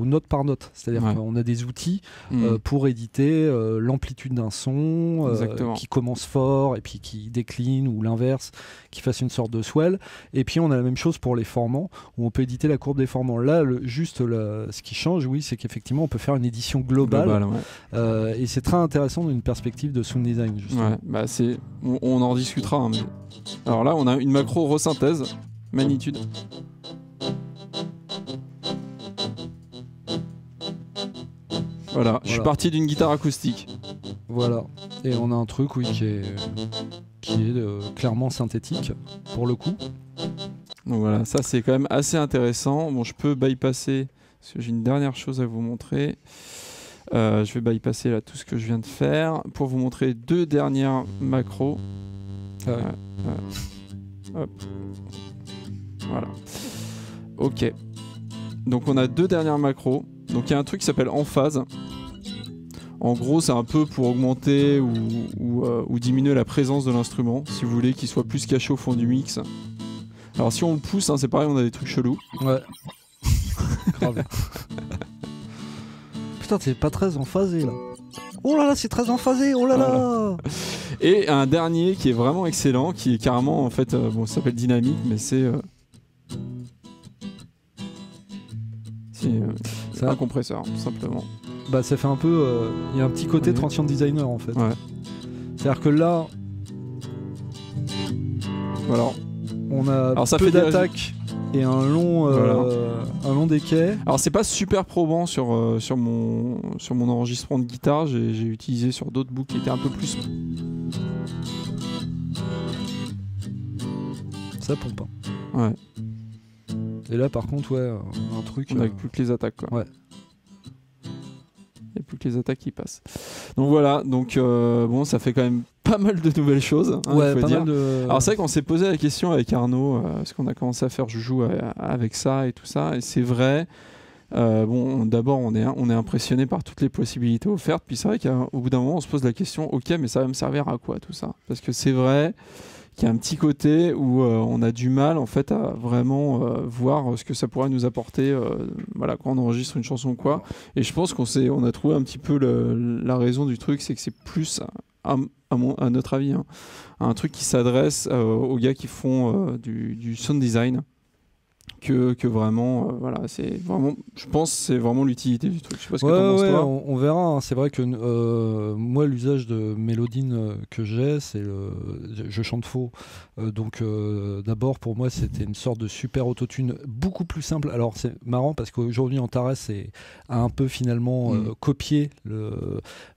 note par note. C'est-à-dire qu'on a des outils pour éditer l'amplitude d'un son qui commence fort et puis qui décline, ou l'inverse, qui fasse une sorte de swell. Et puis on a la même chose pour les formants, où on peut éditer la courbe des formants. Là, ce qui change, oui, c'est qu'effectivement, on peut faire une édition globale et c'est très intéressant d'une perspective de sound design, justement. Ouais, bah on en discutera, hein, mais... Alors là, on a une macro resynthèse, magnitude. Voilà, je suis parti d'une guitare acoustique. Voilà, et on a un truc qui est clairement synthétique, pour le coup. Donc voilà, ça c'est quand même assez intéressant. Bon, je peux bypasser, parce que j'ai une dernière chose à vous montrer. Je vais bypasser là tout ce que je viens de faire pour vous montrer deux dernières macros. Hop. Voilà. Ok. Donc on a deux dernières macros. Donc il y a un truc qui s'appelle emphase. En gros, c'est un peu pour augmenter ou diminuer la présence de l'instrument, si vous voulez qu'il soit plus caché au fond du mix. Alors si on le pousse, c'est pareil, on a des trucs chelous. Ouais. Grave. Putain, c'est pas très emphasé là. Oh là là, c'est très emphasé, oh là là. Et un dernier qui est vraiment excellent, qui est carrément en fait, bon, ça s'appelle Dynamique, mais c'est un compresseur, tout simplement. Bah ça fait un peu, il y a un petit côté transient designer en fait. Ouais. C'est-à-dire que là, voilà. On a alors, ça peu fait d'attaque et un long déquet. Alors c'est pas super probant sur mon enregistrement de guitare, j'ai utilisé sur d'autres boucles qui étaient un peu plus. Ça pompe. Ouais. Et là par contre un truc. On a plus que les attaques quoi. Ouais. Il n'y a plus que les attaques qui passent. Donc voilà, bon, ça fait quand même pas mal de nouvelles choses. Hein, ouais, il faut pas dire. mal de... Alors c'est vrai qu'on s'est posé la question avec Arnaud, parce qu'on a commencé à faire joujou avec ça et tout ça, et c'est vrai. Bon, d'abord on est impressionné par toutes les possibilités offertes, puis c'est vrai qu'au bout d'un moment on se pose la question, ok, mais ça va me servir à quoi tout ça? Parce que c'est vrai qu'il y a un petit côté où on a du mal en fait à vraiment voir ce que ça pourrait nous apporter voilà, quand on enregistre une chanson ou quoi. Et je pense on a trouvé un petit peu la raison du truc, c'est que c'est plus à notre avis un truc qui s'adresse aux gars qui font du sound design que vraiment voilà, c'est vraiment, je pense c'est vraiment l'utilité du truc. Je sais pas ce que t'en penses, toi. On verra, hein. C'est vrai que moi l'usage de Mélodine que j'ai, c'est je chante faux, donc d'abord pour moi c'était une sorte de super autotune beaucoup plus simple. Alors c'est marrant parce qu'aujourd'hui Antares a un peu finalement copié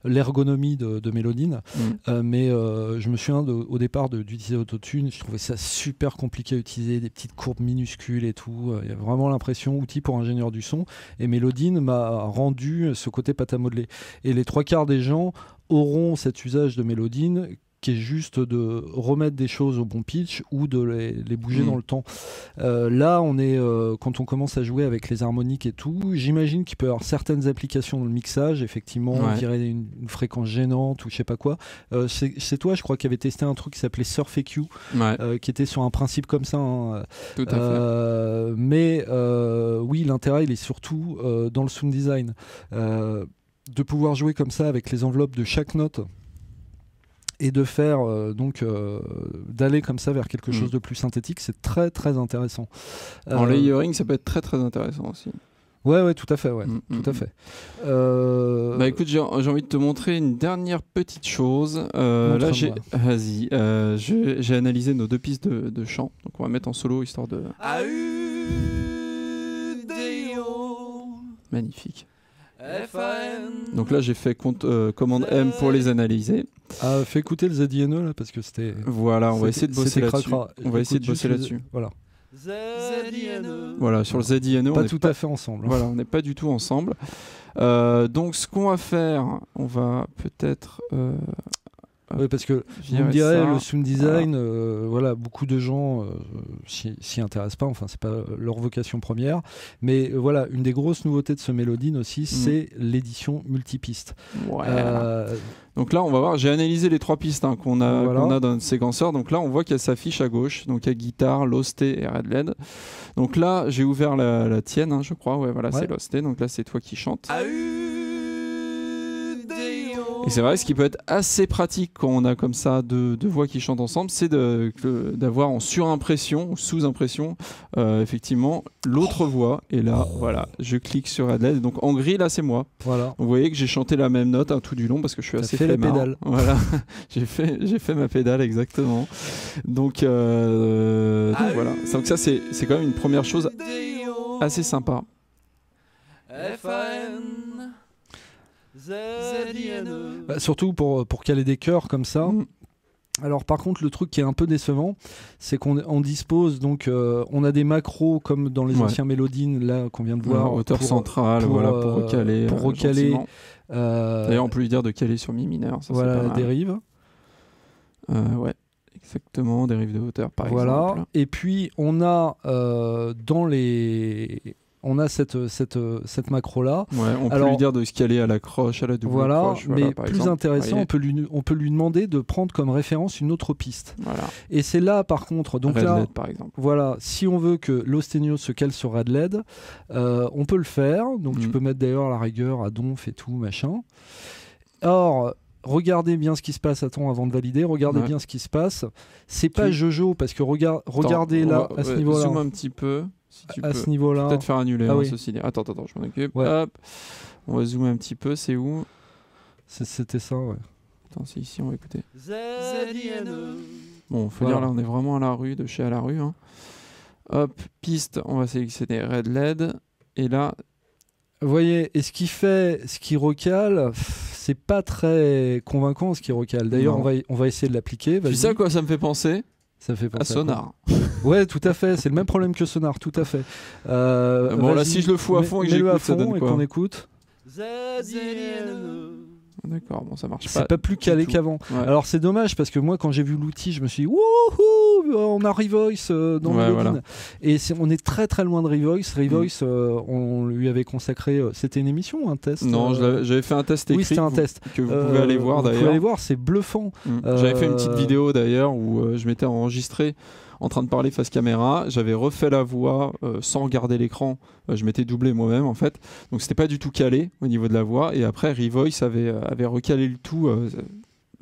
l'ergonomie de Mélodine, mais je me souviens au départ d'utiliser autotune, je trouvais ça super compliqué à utiliser, des petites courbes minuscules et tout. Il y a vraiment l'impression outil pour ingénieur du son, et Mélodine m'a rendu ce côté pâte à modeler, et les 3/4 des gens auront cet usage de Mélodine qui est juste de remettre des choses au bon pitch ou de les bouger dans le temps. Là, on est quand on commence à jouer avec les harmoniques et tout, j'imagine qu'il peut y avoir certaines applications dans le mixage, effectivement, on dirait une fréquence gênante ou je sais pas quoi. C'est toi, je crois, qui avait testé un truc qui s'appelait Surf EQ, qui était sur un principe comme ça. Hein. Tout à fait. Mais oui, l'intérêt, il est surtout dans le sound design. De pouvoir jouer comme ça avec les enveloppes de chaque note, et de faire d'aller comme ça vers quelque chose de plus synthétique, c'est très très intéressant. En layering, ça peut être très très intéressant aussi. Ouais, tout à fait, tout à fait. Bah écoute, j'ai envie de te montrer une dernière petite chose. Là, j'ai analysé nos 2 pistes de chant, donc on va mettre en solo histoire de. Magnifique. Donc là j'ai fait commande M pour les analyser. Fais écouter le ZINE là parce que c'était. Voilà, on va essayer de bosser là-dessus. On va essayer de bosser là-dessus. Voilà. Voilà, sur le ZINE, pas tout à fait ensemble. Voilà, on n'est pas du tout ensemble. Donc ce qu'on va faire, on va peut-être. Oui, parce que vous me direz, le sound design, voilà, beaucoup de gens s'y intéressent pas, enfin c'est pas leur vocation première, mais voilà, une des grosses nouveautés de ce Mélodine aussi, c'est l'édition multipiste. Donc là on va voir, j'ai analysé les 3 pistes qu'on a dans notre séquenceur, donc là on voit qu'elle s'affiche à gauche, donc il y a guitare, Lost et Red LED. Donc là j'ai ouvert la tienne, je crois, c'est Lost, donc là c'est toi qui chantes. Et c'est vrai, ce qui peut être assez pratique quand on a comme ça deux voix qui chantent ensemble, c'est d'avoir en surimpression ou sous-impression effectivement l'autre voix. Et là, voilà, je clique sur Red LED. Donc en gris, là, c'est moi. Voilà. Donc, vous voyez que j'ai chanté la même note tout du long parce que je suis assez flemmard. La pédale. Voilà, j'ai fait ma pédale exactement. Donc voilà. Donc ça, c'est quand même une première chose assez sympa. Surtout pour caler des chœurs comme ça. Alors par contre le truc qui est un peu décevant, c'est qu'on dispose donc on a des macros comme dans les anciens Mélodines là qu'on vient de voir, hauteur centrale pour recaler. D'ailleurs on peut lui dire de caler sur mi mineur. Ça, voilà, dérive. Ouais. Exactement, dérive de hauteur par exemple. Et puis on a on a cette macro là. On peut lui dire de se caler à la croche, à la double croche. Mais plus intéressant, on peut lui demander de prendre comme référence une autre piste. Voilà. Et c'est là par contre, donc Red là, LED, par exemple. Voilà, si on veut que l'Ostenio se cale sur Red LED, on peut le faire. Donc tu peux mettre d'ailleurs la rigueur à donf et tout machin. Or regardez bien ce qui se passe. Attends, avant de valider, regardez bien ce qui se passe. C'est pas Jojo parce que regardez là à ce niveau-là. Zoom un petit peu. Si tu peux. Ce niveau-là. Peut-être faire annuler. Oui. Ceci dit. Attends, je m'en occupe. Hop. On va zoomer un petit peu. C'est où? C'était ça, ouais. Attends, c'est ici. On va écouter. ZINE. Bon, faut dire là, on est vraiment à la rue, de chez à la rue. Hein. Hop, piste. On va sélectionner Red LED. Et là. Vous voyez, et ce qui recale, c'est pas très convaincant ce qui recale. D'ailleurs, on va essayer de l'appliquer. Tu sais à quoi ça me fait penser? Ça fait penser à Sonar. Ouais, tout à fait. C'est le même problème que Sonar, tout à fait. Bon, là, si je le fous à fond et que j'écoute, ça donne quoi? Et qu'on écoute. ZINE. D'accord, bon, ça marche pas. C'est pas plus calé qu'avant. Ouais. Alors, c'est dommage parce que moi, quand j'ai vu l'outil, je me suis dit, wouhou, on a Revoice dans le login. Et on est très très loin de Revoice. Revoice, on lui avait consacré. C'était une émission, un test? Non, j'avais fait un test écrit. Oui, c'était un test. Que vous pouvez aller voir d'ailleurs. Vous pouvez aller voir, c'est bluffant. J'avais fait une petite vidéo d'ailleurs où je m'étais enregistré en train de parler face caméra, j'avais refait la voix sans regarder l'écran, je m'étais doublé moi-même en fait, donc c'était pas du tout calé au niveau de la voix, et après Revoice avait recalé le tout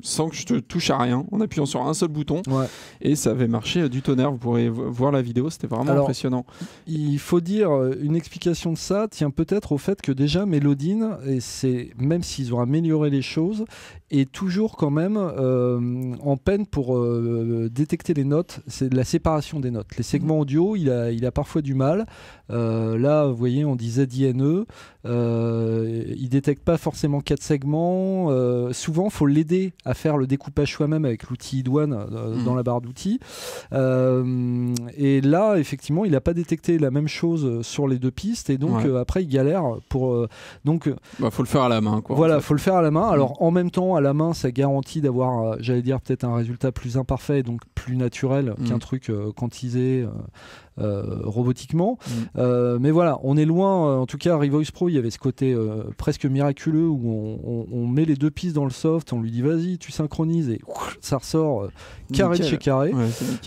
sans que je te touche à rien, en appuyant sur un seul bouton, et ça avait marché du tonnerre. Vous pourrez voir la vidéo, c'était vraiment impressionnant. Il faut dire, une explication de ça tient peut-être au fait que déjà Mélodine, même s'ils ont amélioré les choses, est toujours quand même en peine pour détecter les notes. C'est de la séparation des notes. Les segments audio, il a parfois du mal. Là, vous voyez, on dit ZINE. Il détecte pas forcément 4 segments. Souvent, il faut l'aider à faire le découpage soi-même avec l'outil iDouane dans la barre d'outils. Et là, effectivement, il n'a pas détecté la même chose sur les 2 pistes. Et donc, après, il galère pour... faut le faire à la main, quoi. Voilà, faut le faire à la main. Alors, en même temps, à la main, ça garantit d'avoir, j'allais dire, peut-être un résultat plus imparfait et donc plus naturel qu'un truc quantisé robotiquement. Mais voilà, on est loin. En tout cas, Revoice Pro, il y avait ce côté presque miraculeux où on met les 2 pistes dans le soft, on lui dit vas-y, tu synchronises et ça ressort carré de chez carré.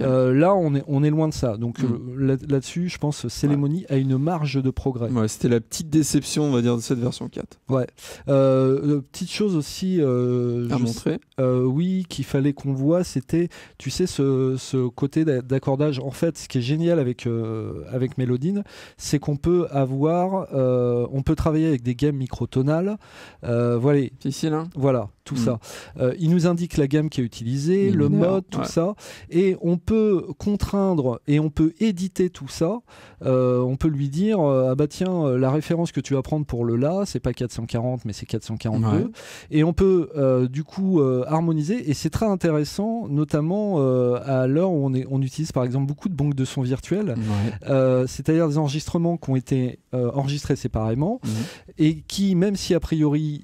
Là, on est loin de ça. Donc là-dessus, je pense que Celemony a une marge de progrès. Ouais, c'était la petite déception, on va dire, de cette version 4. Ouais. Petite chose aussi à montrer. Oui, qu'il fallait qu'on voit, c'était, tu sais, ce côté d'accordage. En fait, ce qui est génial avec Mélodine, c'est qu'on peut on peut travailler avec des gammes microtonales. Voilà. C'est ici, là. Voilà, tout ça. Il nous indique la gamme qui est utilisée, le mode, tout ça. Et on peut contraindre et on peut éditer tout ça. On peut lui dire, ah bah tiens, la référence que tu vas prendre pour le La, c'est pas 440, mais c'est 442. Et on peut du coup harmoniser. Et c'est très intéressant, notamment à l'heure où on utilise par exemple beaucoup de banques de sons virtuelles. C'est-à-dire des enregistrements qui ont été enregistrés séparément et qui, même si a priori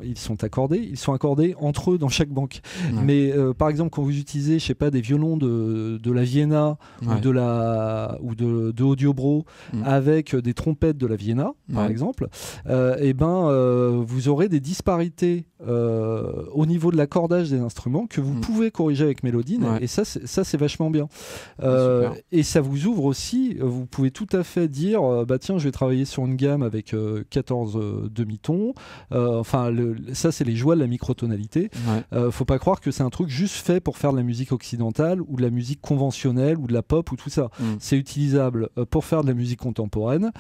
ils sont accordés entre eux dans chaque banque. Mais par exemple, quand vous utilisez, je sais pas, des violons de la Vienna ou de Audio Bro avec des trompettes de la Vienna, par exemple, vous aurez des disparités au niveau de l'accordage des instruments que vous pouvez corriger avec Mélodine, et ça c'est vachement bien. Et ça vous ouvre aussi, vous pouvez tout à fait dire bah tiens, je vais travailler sur une gamme avec 14 demi-tons, ça c'est les joies de la microtonalité. Faut pas croire que c'est un truc juste fait pour faire de la musique occidentale ou de la musique conventionnelle ou de la pop ou tout ça. C'est utilisable pour faire de la musique contemporaine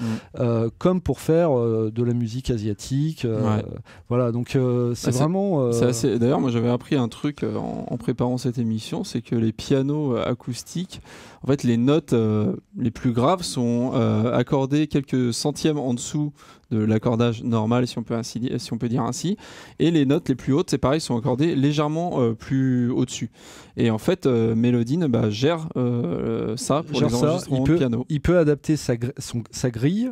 comme pour faire de la musique asiatique. Voilà, donc c'est vraiment... D'ailleurs, moi j'avais appris un truc en préparant cette émission, c'est que les pianos acoustiques, en fait les notes les plus graves sont accordées quelques centièmes en dessous de l'accordage normal, si on peut dire ainsi, et les notes les plus hautes, c'est pareil, sont accordées légèrement plus au-dessus. Et en fait, Mélodine gère ça pour les enregistrements de piano. Il peut adapter sa grille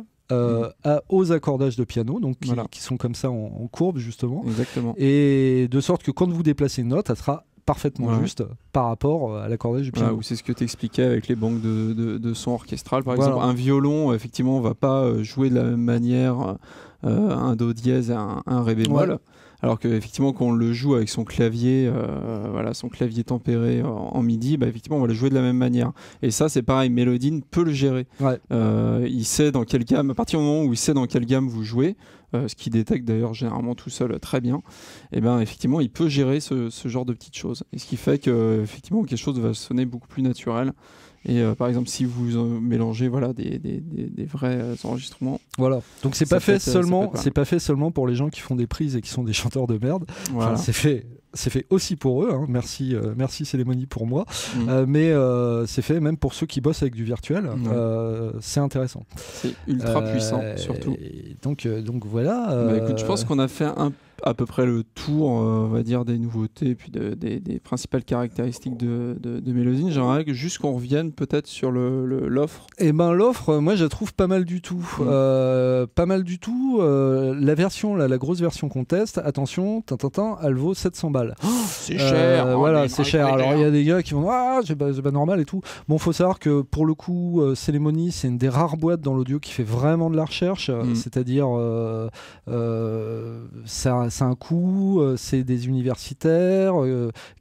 aux accordages de piano, donc qui sont comme ça en courbe justement. Exactement. Et de sorte que quand vous déplacez une note, elle sera parfaitement juste par rapport à l'accordage du piano. C'est ce que tu expliquais avec les banques de son orchestral. Par exemple, un violon, effectivement, on ne va pas jouer de la même manière un do dièse et un ré bémol. Alors qu'effectivement, quand on le joue avec son clavier, voilà, son clavier tempéré en MIDI, bah, effectivement, on va le jouer de la même manière. Et ça, c'est pareil, Melodyne peut le gérer. Ouais. Il sait dans quelle gamme, à partir du moment où il sait dans quelle gamme vous jouez, ce qui détecte d'ailleurs généralement tout seul très bien, et ben effectivement, il peut gérer ce genre de petites choses. Et ce qui fait que effectivement, quelque chose va sonner beaucoup plus naturel. Et par exemple, si vous mélangez voilà, des vrais enregistrements. Voilà. Donc c'est pas fait seulement pour les gens qui font des prises et qui sont des chanteurs de merde. Voilà. Enfin, c'est fait aussi pour eux. Hein. Merci Célémonie pour moi. Mais c'est fait même pour ceux qui bossent avec du virtuel. C'est intéressant. C'est ultra puissant surtout. Donc voilà. Bah, écoute, je pense qu'on a fait à peu près le tour, on va dire, des nouveautés et puis des principales caractéristiques de Melodyne. J'aimerais juste qu'on revienne peut-être sur l'offre. Et ben l'offre, moi je la trouve pas mal du tout. Pas mal du tout. La version, la grosse version qu'on teste, attention, elle vaut 700 balles. Oh, c'est cher. Voilà, c'est cher. Alors il y a des gars qui vont c'est pas normal et tout. Bon, faut savoir que pour le coup, Célémonie, c'est une des rares boîtes dans l'audio qui fait vraiment de la recherche. C'est-à-dire, c'est un coût, c'est des universitaires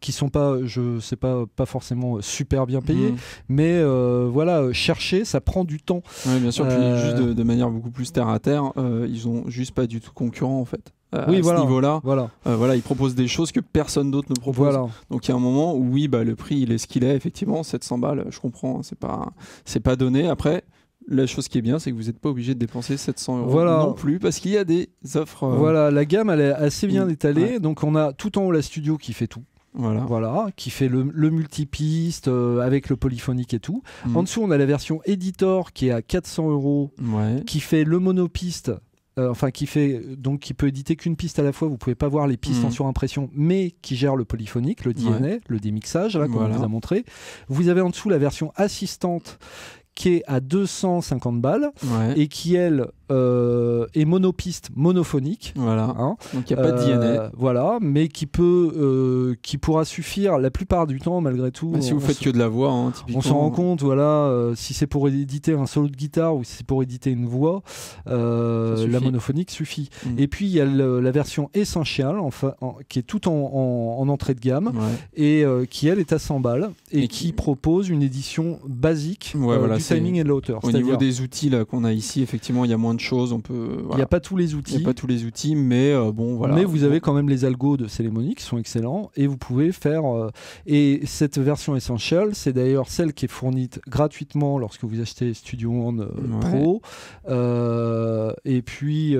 qui sont pas, je sais pas forcément super bien payés, mais voilà, chercher, ça prend du temps. Oui, bien sûr, puis juste de manière beaucoup plus terre à terre, ils ont juste pas du tout concurrent en fait. Oui, à voilà, ce niveau-là, voilà. ils proposent des choses que personne d'autre ne propose. Voilà. Donc il y a un moment où oui, le prix il est ce qu'il est, effectivement, 700 balles, je comprends, c'est pas donné. Après, la chose qui est bien, c'est que vous n'êtes pas obligé de dépenser 700 € non plus, parce qu'il y a des offres. Voilà, la gamme elle est assez bien étalée. Ouais. Donc on a tout en haut la studio qui fait tout. Voilà, qui fait le multipiste avec le polyphonique et tout. En dessous, on a la version Editor qui est à 400 €, qui fait le monopiste. Qui peut éditer qu'une piste à la fois. Vous pouvez pas voir les pistes en surimpression, mais qui gère le polyphonique, le DNA, le démixage, là, comme on vous a montré. Vous avez en dessous la version assistante qui est à 250 balles et qui, elle, est monopiste monophonique. Voilà. Hein, donc il n'y a pas de DNA. Voilà, mais qui pourra suffire la plupart du temps, malgré tout. Si vous faites que de la voix, hein, typiquement. On s'en rend compte, voilà, si c'est pour éditer un solo de guitare ou si c'est pour éditer une voix, la monophonique suffit. Et puis il y a la version Essential, qui est tout en entrée de gamme, et qui, elle, est à 100 balles, et qui propose une édition basique du timing et de la hauteur. Au niveau des outils qu'on a ici, effectivement, il y a moins de choses. Il n'y a pas tous les outils. Il n'y a pas tous les outils, mais bon, voilà. Mais vous avez quand même les algos de Célémonie qui sont excellents, et vous pouvez faire. Et cette version Essential, c'est d'ailleurs celle qui est fournie gratuitement lorsque vous achetez Studio One Pro, et puis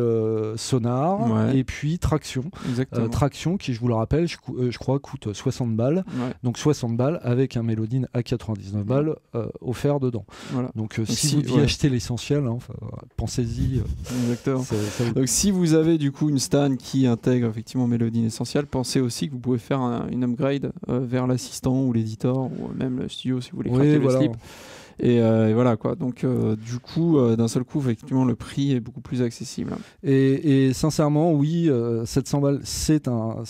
Sonar, et puis Traction. Traction qui, je vous le rappelle, je crois, coûte 60 balles. Donc 60 balles avec un Melodyne à 99 balles offert dedans. Voilà. Donc si vous deviez acheter l'essentiel, pensez-y. Exactement. Donc si vous avez du coup une Stan qui intègre effectivement Melodyne Essential, pensez aussi que vous pouvez faire une upgrade vers l'assistant ou l'éditeur ou même le studio si vous voulez craquer le slip. Et voilà quoi. Donc du coup, d'un seul coup, effectivement, le prix est beaucoup plus accessible. Et sincèrement, oui, 700 balles, c'est un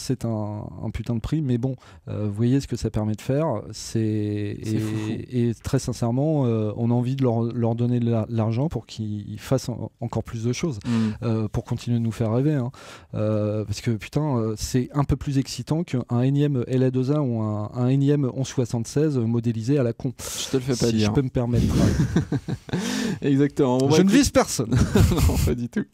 putain de prix, mais bon, vous voyez ce que ça permet de faire. Et très sincèrement, on a envie de leur donner de l'argent pour qu'ils fassent encore plus de choses, pour continuer de nous faire rêver. Hein. Parce que putain, c'est un peu plus excitant qu'un énième LA2A ou un énième 1176 modélisé à la con. Je te le fais pas dire. Je peux me permettre. Exactement. Bon, je ne vise personne. Non, pas du tout.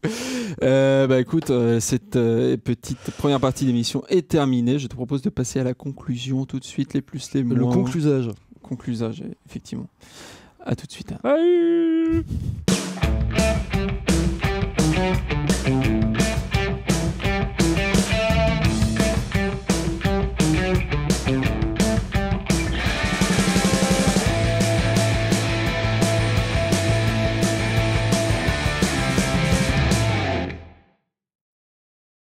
Écoute, cette petite première partie d'émission est terminée. Je te propose de passer à la conclusion tout de suite, les plus, les moins. Le conclusage. Conclusage, effectivement. À tout de suite. Bye.